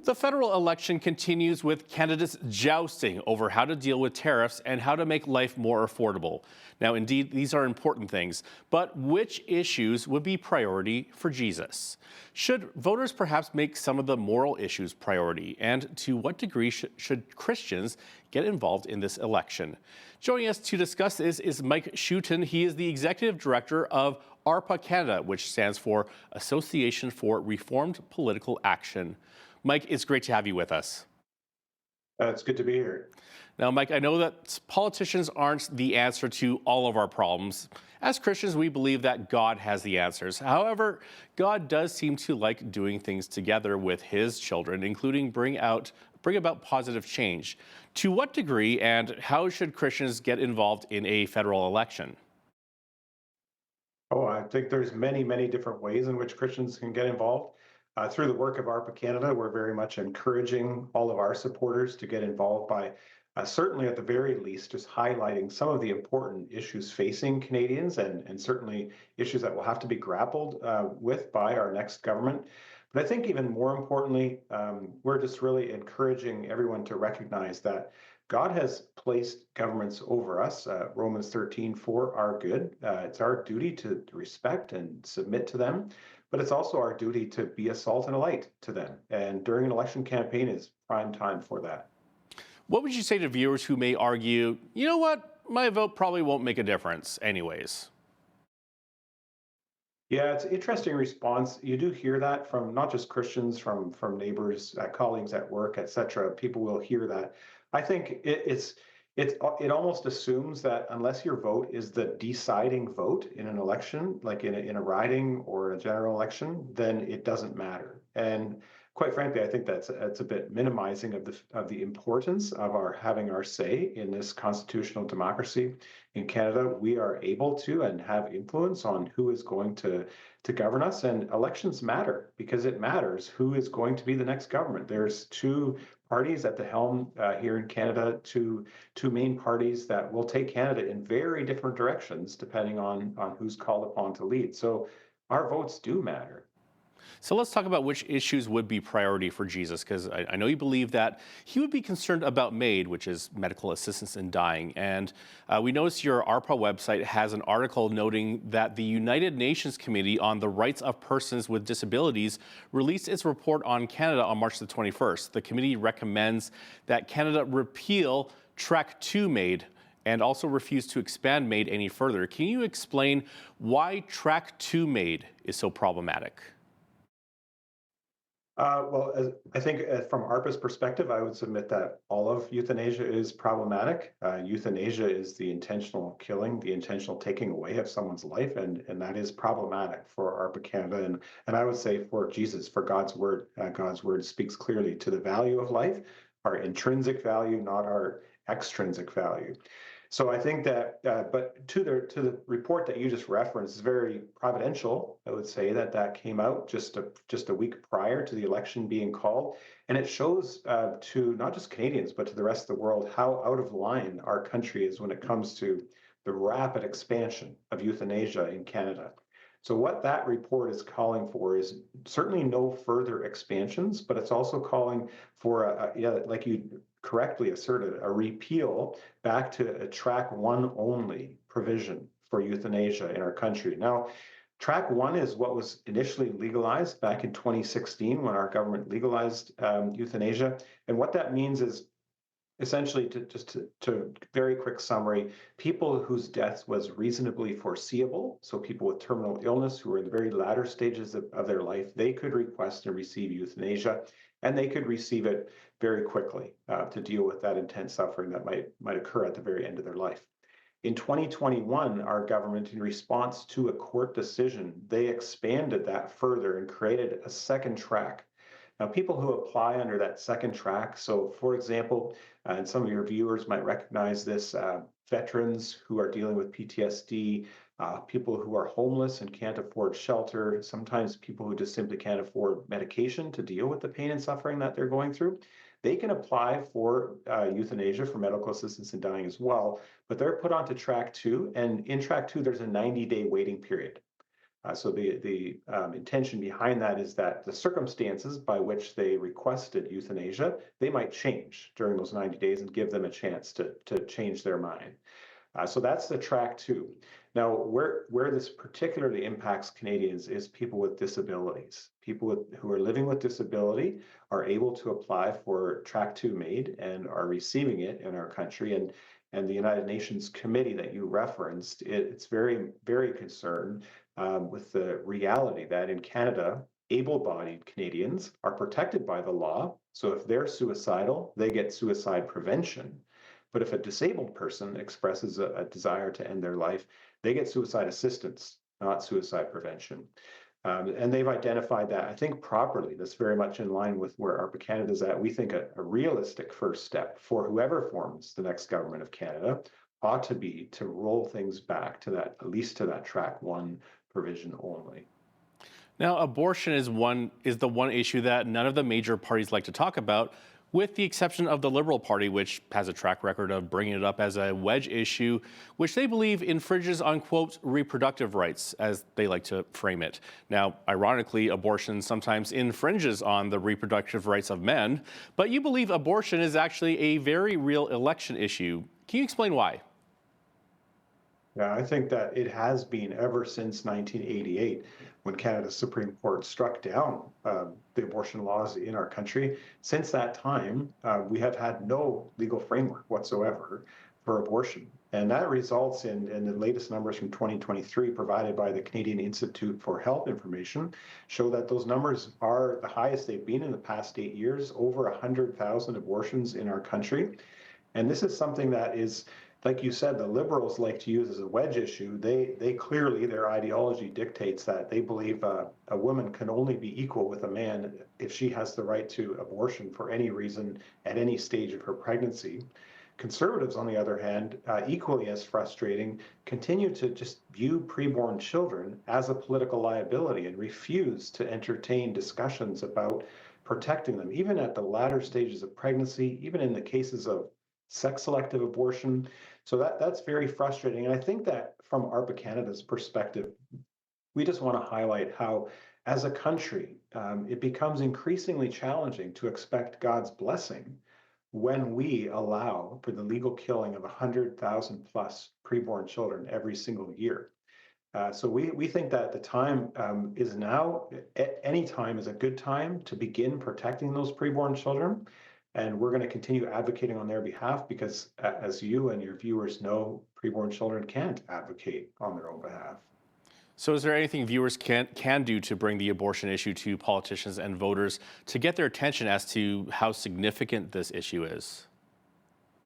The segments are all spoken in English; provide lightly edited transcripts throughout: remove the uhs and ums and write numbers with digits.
The federal election continues with candidates jousting over how to deal with tariffs and how to make life more affordable. Now, indeed, these are important things, but which issues would be priority for Jesus? Should voters perhaps make some of the moral issues priority? And to what degree should Christians get involved in this election? Joining us to discuss this is Mike Schouten. He is the executive director of ARPA Canada, which stands for Association for Reformed Political Action. Mike, it's great to have you with us. It's good to be here. Now, Mike, I know that politicians aren't the answer to all of our problems. As Christians, we believe that God has the answers. However, God does seem to like doing things together with his children, including bring about positive change. To what degree and how should Christians get involved in a federal election? Oh, I think there's many, many different ways in which Christians can get involved. Through the work of ARPA Canada, we're very much encouraging all of our supporters to get involved by certainly at the very least just highlighting some of the important issues facing Canadians and certainly issues that will have to be grappled with by our next government. But I think even more importantly, we're just really encouraging everyone to recognize that God has placed governments over us, Romans 13, for our good. It's our duty to respect and submit to them, but it's also our duty to be a salt and a light to them. And during an election campaign is prime time for that. What would you say to viewers who may argue, you know what, my vote probably won't make a difference anyways? Yeah, it's an interesting response. You do hear that from not just Christians, from neighbors, colleagues at work, etc. People will hear that. I think it almost assumes that unless your vote is the deciding vote in an election, like in a riding or a general election, then it doesn't matter. And quite frankly, I think that's a bit minimizing of the importance of our having our say in this constitutional democracy in Canada. We are able to and have influence on who is going to govern us, and elections matter because it matters who is going to be the next government. There's two parties at the helm here in Canada, two main parties that will take Canada in very different directions depending on who's called upon to lead. So our votes do matter. So let's talk about which issues would be priority for Jesus, because I know you believe that he would be concerned about MAID, which is medical assistance in dying. And we noticed your ARPA website has an article noting that the United Nations Committee on the Rights of Persons with Disabilities released its report on Canada on March the 21st. The committee recommends that Canada repeal Track 2 MAID and also refuse to expand MAID any further. Can you explain why Track 2 MAID is so problematic? I think from ARPA's perspective, I would submit that all of euthanasia is problematic. Euthanasia is the intentional killing, the intentional taking away of someone's life, and that is problematic for ARPA Canada, and I would say for Jesus, for God's word. God's word speaks clearly to the value of life, our intrinsic value, not our extrinsic value. So I think that, but to the report that you just referenced is very providential. I would say that came out just a week prior to the election being called, and it shows to not just Canadians but to the rest of the world how out of line our country is when it comes to the rapid expansion of euthanasia in Canada. So what that report is calling for is certainly no further expansions, but it's also calling for yeah, like you correctly asserted, a repeal back to a track one only provision for euthanasia in our country. Now, track one is what was initially legalized back in 2016 when our government legalized euthanasia. And what that means is essentially to very quick summary, people whose death was reasonably foreseeable, so people with terminal illness who were in the very latter stages of their life, they could request and receive euthanasia, and they could receive it very quickly to deal with that intense suffering that might occur at the very end of their life. In 2021, our government, in response to a court decision, they expanded that further and created a second track. Now, people who apply under that second track, so for example, and some of your viewers might recognize this, veterans who are dealing with PTSD, people who are homeless and can't afford shelter, sometimes people who just simply can't afford medication to deal with the pain and suffering that they're going through, they can apply for euthanasia, for medical assistance in dying as well, but they're put onto track two, and in track two, there's a 90-day waiting period. So the intention behind that is that the circumstances by which they requested euthanasia, they might change during those 90 days and give them a chance to change their mind. So that's the track two. Now, where this particularly impacts Canadians is people with disabilities. Who are living with disability are able to apply for track two MAID and are receiving it in our country. And the United Nations committee that you referenced, it's very, very concerned with the reality that in Canada, able-bodied Canadians are protected by the law. So if they're suicidal, they get suicide prevention. But if a disabled person expresses a desire to end their life, they get suicide assistance, not suicide prevention. And they've identified that, I think, properly. That's very much in line with where ARPA Canada is at. We think a realistic first step for whoever forms the next government of Canada ought to be to roll things back to that, at least to that track one provision only. Now, abortion is the one issue that none of the major parties like to talk about, with the exception of the Liberal Party, which has a track record of bringing it up as a wedge issue, which they believe infringes on, quote, reproductive rights, as they like to frame it. Now, ironically, abortion sometimes infringes on the reproductive rights of men, but you believe abortion is actually a very real election issue. Can you explain why? Yeah, I think that it has been ever since 1988, when Canada's Supreme Court struck down the abortion laws in our country. Since that time, we have had no legal framework whatsoever for abortion. And that results in the latest numbers from 2023 provided by the Canadian Institute for Health Information show that those numbers are the highest they've been in the past 8 years, over 100,000 abortions in our country. And this is something that is, like you said, the Liberals like to use as a wedge issue. They clearly, their ideology dictates that they believe a woman can only be equal with a man if she has the right to abortion for any reason at any stage of her pregnancy. Conservatives, on the other hand, equally as frustrating, continue to just view preborn children as a political liability and refuse to entertain discussions about protecting them, even at the latter stages of pregnancy, even in the cases of sex selective abortion. So that's very frustrating. And I think that from ARPA Canada's perspective, we just want to highlight how, as a country, it becomes increasingly challenging to expect God's blessing when we allow for the legal killing of 100,000 plus preborn children every single year. So we think that the time is now. Any time is a good time to begin protecting those preborn children. And we're going to continue advocating on their behalf because, as you and your viewers know, preborn children can't advocate on their own behalf. So is there anything viewers can do to bring the abortion issue to politicians and voters to get their attention as to how significant this issue is?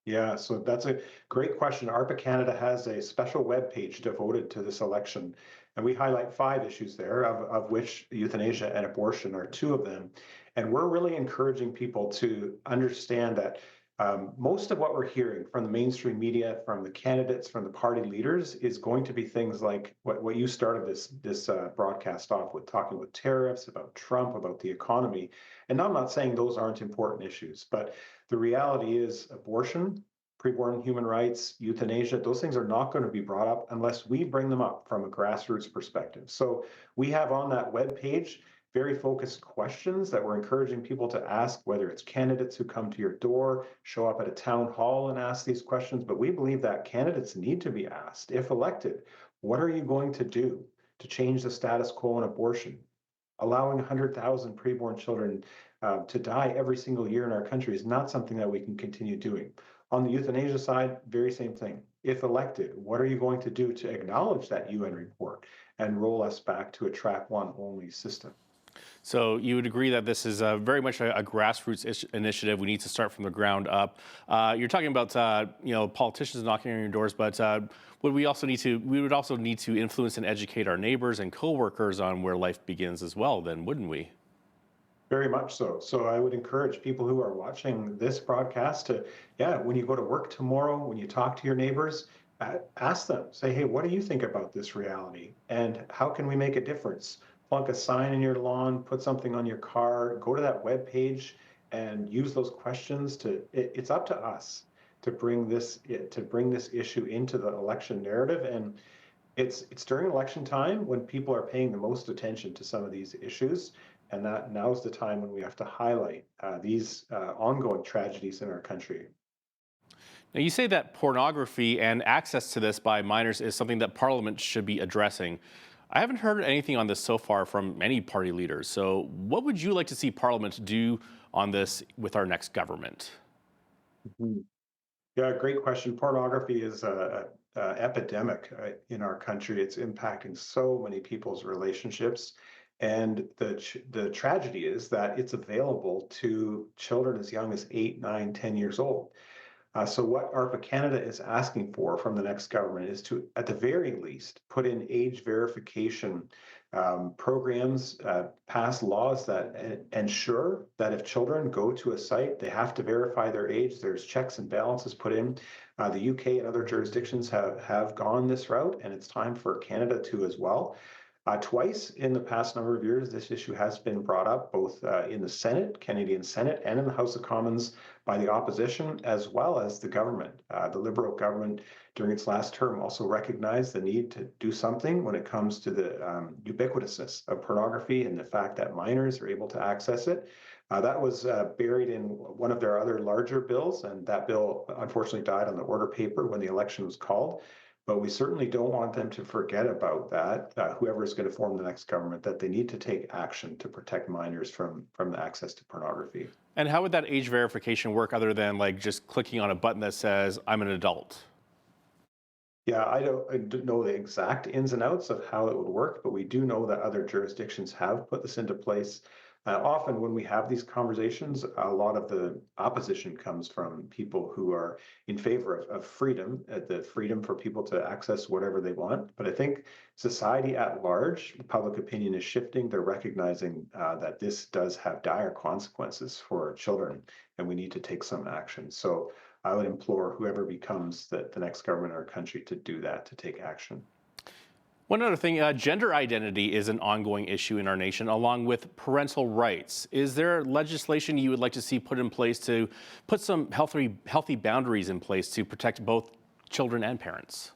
Yeah, so that's a great question. ARPA Canada has a special webpage devoted to this election, and we highlight 5 issues there, of which euthanasia and abortion are 2 of them. And we're really encouraging people to understand that most of what we're hearing from the mainstream media, from the candidates, from the party leaders, is going to be things like what you started this broadcast off with, talking with tariffs, about Trump, about the economy. And I'm not saying those aren't important issues, but the reality is abortion, preborn human rights, euthanasia, those things are not going to be brought up unless we bring them up from a grassroots perspective. So we have on that webpage very focused questions that we're encouraging people to ask, whether it's candidates who come to your door, show up at a town hall and ask these questions. But we believe that candidates need to be asked, if elected, what are you going to do to change the status quo on abortion? Allowing 100,000 preborn children to die every single year in our country is not something that we can continue doing. On the euthanasia side, very same thing. If elected, what are you going to do to acknowledge that UN report and roll us back to a track one only system? So you would agree that this is very much a grassroots initiative. We need to start from the ground up. You're talking about politicians knocking on your doors, but we would also need to influence and educate our neighbors and coworkers on where life begins as well. Then wouldn't we? Very much so. So I would encourage people who are watching this broadcast to, yeah, when you go to work tomorrow, when you talk to your neighbors, ask them, say, hey, what do you think about this reality? And how can we make a difference? Plunk a sign in your lawn, put something on your car, go to that web page and use those questions it's up to us to bring this issue into the election narrative. And It's during election time when people are paying the most attention to some of these issues, and that now's the time when we have to highlight these ongoing tragedies in our country. Now, you say that pornography and access to this by minors is something that Parliament should be addressing. I haven't heard anything on this so far from any party leaders. So, what would you like to see Parliament do on this with our next government? Mhm. Yeah, great question. Pornography is a epidemic in our country. It's impacting so many people's relationships. And the tragedy is that it's available to children as young as 8, 9, 10 years old. So what ARPA Canada is asking for from the next government is to, at the very least, put in age verification programs, pass laws that ensure that if children go to a site, they have to verify their age. There's checks and balances put in. The UK and other jurisdictions have gone this route, and it's time for Canada to as well. Twice in the past number of years, this issue has been brought up both in the Senate, Canadian Senate, and in the House of Commons by the opposition, as well as the government. The Liberal government during its last term also recognized the need to do something when it comes to the ubiquitousness of pornography and the fact that minors are able to access it. That was buried in one of their other larger bills, and that bill unfortunately died on the order paper when the election was called. But we certainly don't want them to forget about that, whoever is going to form the next government, that they need to take action to protect minors from the access to pornography. And how would that age verification work other than like just clicking on a button that says, I'm an adult? Yeah, I don't know the exact ins and outs of how it would work, but we do know that other jurisdictions have put this into place. Often, when we have these conversations, a lot of the opposition comes from people who are in favor of freedom, the freedom for people to access whatever they want. But I think society at large, public opinion is shifting. They're recognizing that this does have dire consequences for children, and we need to take some action. So I would implore whoever becomes the next government in our country to do that, to take action. One other thing, gender identity is an ongoing issue in our nation, along with parental rights. Is there legislation you would like to see put in place to put some healthy boundaries in place to protect both children and parents?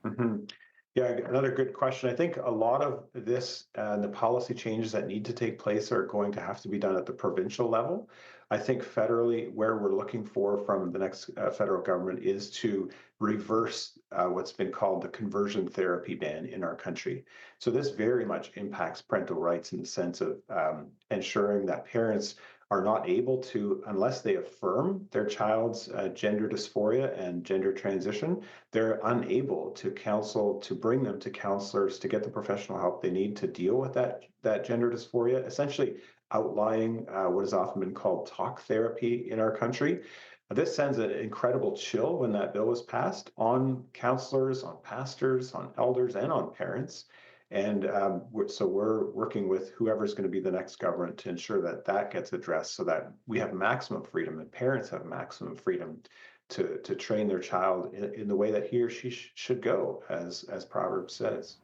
Mhm. Yeah, another good question. I think a lot of this and the policy changes that need to take place are going to have to be done at the provincial level. I think federally, where we're looking for from the next federal government is to reverse what's been called the conversion therapy ban in our country. So this very much impacts parental rights in the sense of ensuring that parents are not able to, unless they affirm their child's gender dysphoria and gender transition, they're unable to counsel, to bring them to counselors to get the professional help they need to deal with that gender dysphoria, essentially outlying what has often been called talk therapy in our country. This sends an incredible chill when that bill was passed on counselors, on pastors, on elders, and on parents. And so we're working with whoever's going to be the next government to ensure that that gets addressed so that we have maximum freedom and parents have maximum freedom to train their child in the way that he or she should go, as Proverbs says.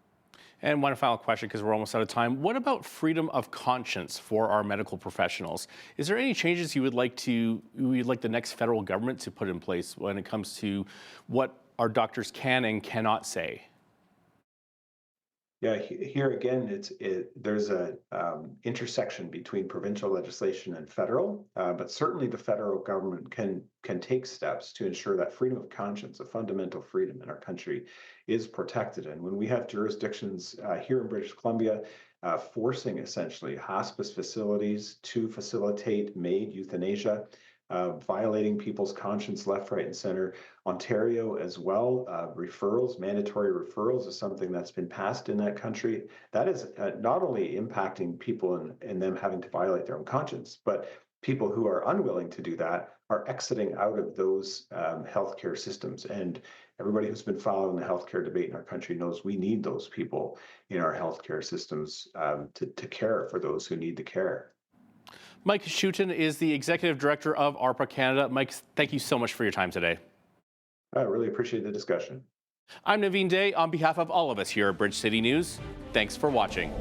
And one final question, because we're almost out of time. What about freedom of conscience for our medical professionals? Is there any changes you'd like the next federal government to put in place when it comes to what our doctors can and cannot say? Yeah, here again, there's a intersection between provincial legislation and federal, but certainly the federal government can take steps to ensure that freedom of conscience, a fundamental freedom in our country, is protected. And when we have jurisdictions here in British Columbia forcing essentially hospice facilities to facilitate MAID euthanasia, violating people's conscience left, right, and center. Ontario as well, referrals, mandatory referrals is something that's been passed in that country. That is not only impacting people and them having to violate their own conscience, but people who are unwilling to do that are exiting out of those healthcare systems. And everybody who's been following the healthcare debate in our country knows we need those people in our healthcare systems to care for those who need the care. Mike Schouten is the Executive Director of ARPA Canada. Mike, thank you so much for your time today. I really appreciate the discussion. I'm Naveen Day. On behalf of all of us here at Bridge City News, thanks for watching.